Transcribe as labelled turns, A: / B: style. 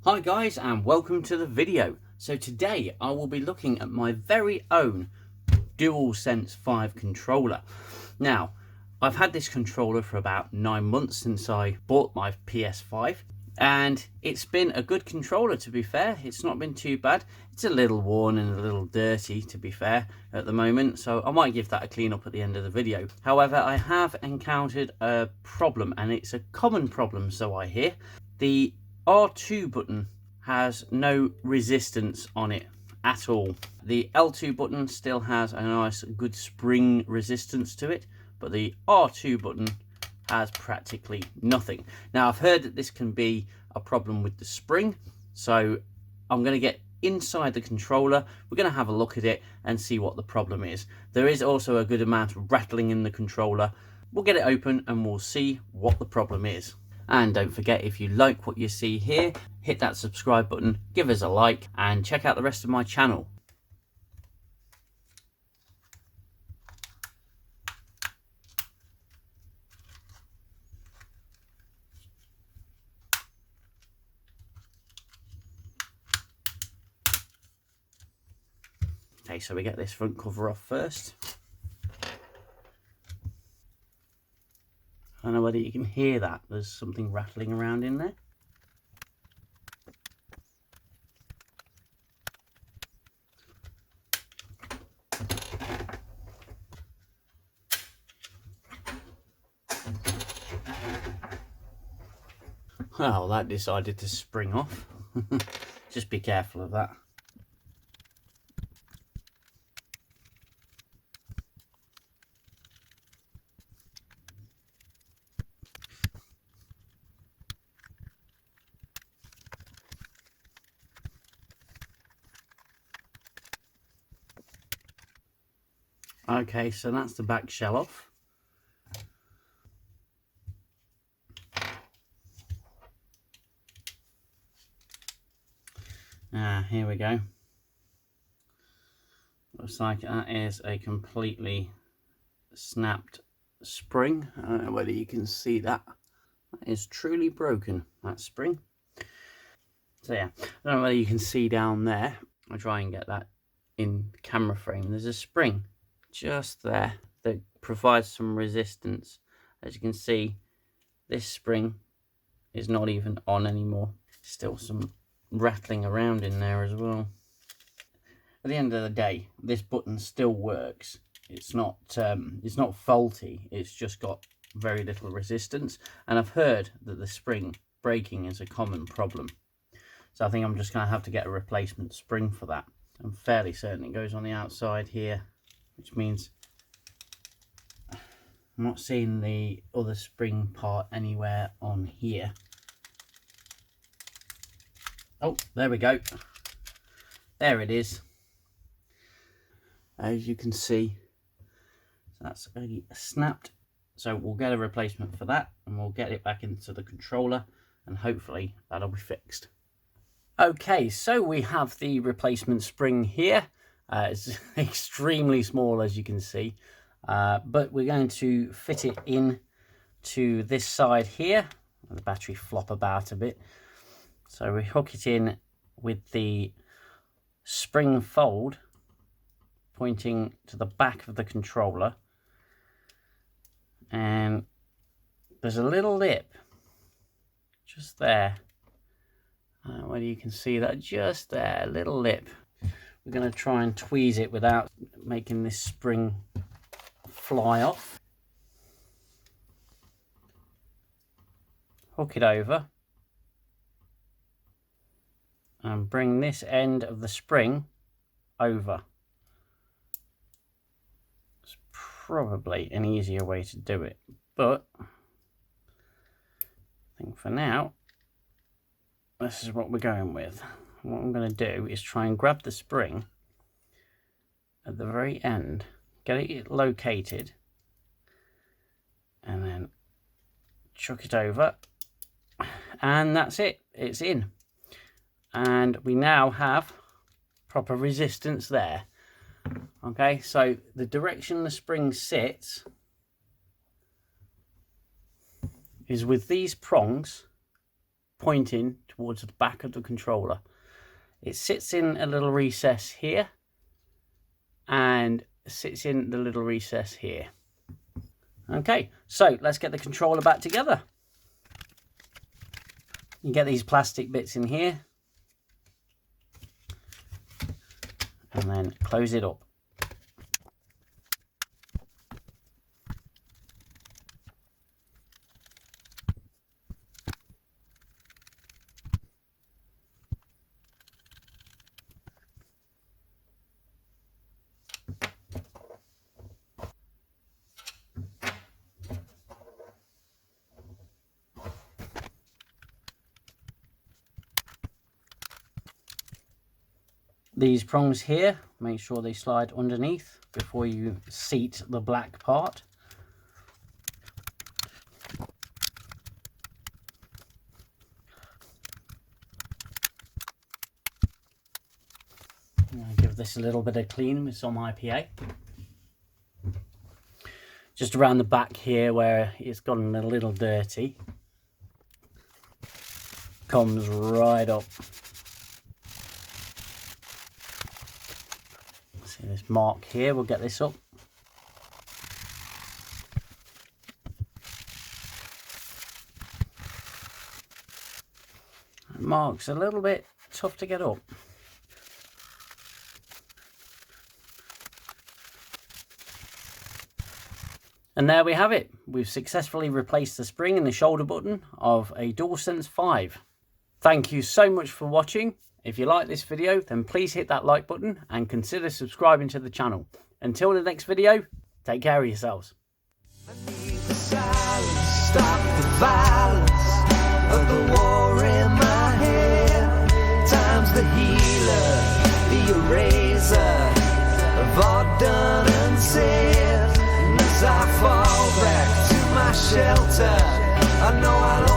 A: Hi guys, and welcome to the video. So today I will be looking at my very own Dualsense 5 controller. Now, I've had this controller for about 9 months since I bought my PS5, and it's been a good controller, to be fair. It's not been too bad. It's a little worn and a little dirty, to be fair, at the moment, so I might give that a clean up at the end of the video. However, I have encountered a problem, and it's a common problem, so I hear. The R2 button has no resistance on it at all. The L2 button still has a nice good spring resistance to it, but the R2 button has practically nothing. Now, I've heard that this can be a problem with the spring, so I'm going to get inside the controller. We're going to have a look at it and see what the problem is. There is also a good amount of rattling in the controller. We'll get it open and we'll see what the problem is. And don't forget, if you like what you see here, hit that subscribe button, give us a like, and check out the rest of my channel. Okay, so we get this front cover off first. I don't know whether you can hear that. There's something rattling around in there. Well, that decided to spring off. Just be careful of that. Okay, so that's the back shell off. Here we go. Looks like that is a completely snapped spring. I don't know whether you can see that. That is truly broken, that spring. So yeah, I don't know whether you can see down there. I'll try and get that in camera frame. There's a spring just there that provides some resistance. As you can see, this spring is not even on anymore. Still some rattling around in there as well. At the end of the day, this button still works. It's not faulty. It's just got very little resistance, and I've heard that the spring breaking is a common problem. So I think I'm just going to have to get a replacement spring for that. I'm fairly certain it goes on the outside here, which means I'm not seeing the other spring part anywhere on here. Oh, there we go. There it is. As you can see, that's already snapped. So we'll get a replacement for that, and we'll get it back into the controller, and hopefully that'll be fixed. Okay, so we have the replacement spring here. It's extremely small, as you can see, but we're going to fit it in to this side here. Let the battery flop about a bit. So we hook it in with the spring fold pointing to the back of the controller, and there's a little lip just there. I don't know whether you can see that, just there, a little lip. We're going to try and tweeze it without making this spring fly off. Hook it over and bring this end of the spring over. It's probably an easier way to do it, but I think for now this is what we're going with. What I'm going to do is try and grab the spring at the very end, get it located, and then chuck it over, and that's it. It's in. And we now have proper resistance there. Okay, so the direction the spring sits is with these prongs pointing towards the back of the controller. It sits in a little recess here and sits in the little recess here. Okay, so let's get the controller back together. You get these plastic bits in here and then close it up. These prongs here, make sure they slide underneath before you seat the black part. I'll give this a little bit of clean with some IPA. Just around the back here where it's gotten a little dirty. Comes right up. See this mark here, we'll get this up. That mark's a little bit tough to get up. And there we have it. We've successfully replaced the spring and the shoulder button of a Dualsense 5. Thank you so much for watching. If you like this video, then please hit that like button and consider subscribing to the channel. Until the next video, take care of yourselves.
B: I need the silence, stop the violence of the war in my head. Time's the healer, the eraser of all done and said. And as I fall back to my shelter, I know I'll